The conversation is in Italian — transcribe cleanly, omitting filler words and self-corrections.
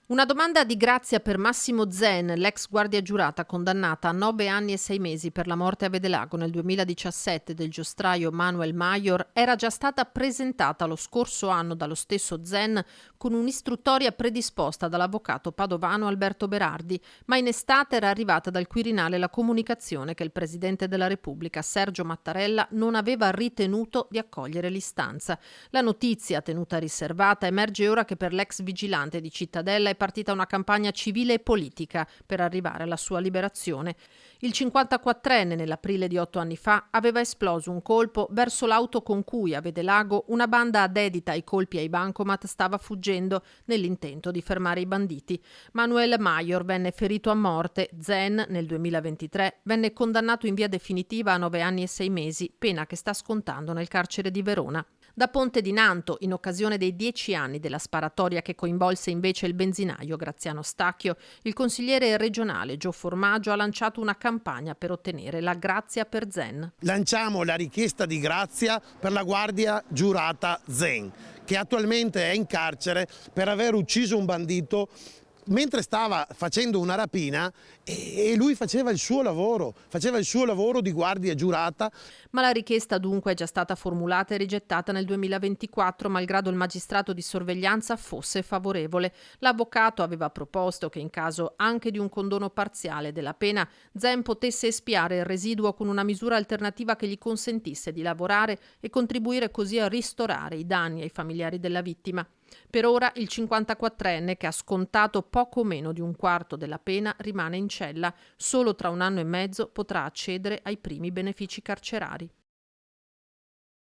Una domanda di grazia per Massimo Zen, l'ex guardia giurata condannata a 9 anni e 6 mesi per la morte a Vedelago nel 2017 del giostraio Manuel Maior, era già stata presentata lo scorso anno dallo stesso Zen con un'istruttoria predisposta dall'avvocato padovano Alberto Berardi, ma in estate era arrivata dal Quirinale la comunicazione che il Presidente della Repubblica, Sergio Mattarella, non aveva ritenuto di accogliere l'istanza. La notizia, tenuta riservata, emerge ora che per l'ex vigilante di Cittadella è partita una campagna civile e politica per arrivare alla sua liberazione. Il 54enne, nell'aprile di 8 anni fa, aveva esploso un colpo verso l'auto con cui a Vedelago una banda dedita ai colpi ai bancomat stava fuggendo nell'intento di fermare i banditi. Manuel Maior venne ferito a morte. Zen, nel 2023, venne condannato in via definitiva a 9 anni e 6 mesi, pena che sta scontando nel carcere di Verona. Da Ponte di Nanto, in occasione dei 10 anni della sparatoria che coinvolse invece il benzinaio Graziano Stacchio, il consigliere regionale Gio Formaggio ha lanciato una campagna per ottenere la grazia per Zen. Lanciamo la richiesta di grazia per la guardia giurata Zen, che attualmente è in carcere per aver ucciso un bandito mentre stava facendo una rapina e lui faceva il suo lavoro di guardia giurata. Ma la richiesta dunque è già stata formulata e rigettata nel 2024, malgrado il magistrato di sorveglianza fosse favorevole. L'avvocato aveva proposto che in caso anche di un condono parziale della pena, Zen potesse espiare il residuo con una misura alternativa che gli consentisse di lavorare e contribuire così a ristorare i danni ai familiari della vittima. Per ora il 54enne, che ha scontato poco meno di un quarto della pena, rimane in cella. Solo tra 1 anno e mezzo potrà accedere ai primi benefici carcerari.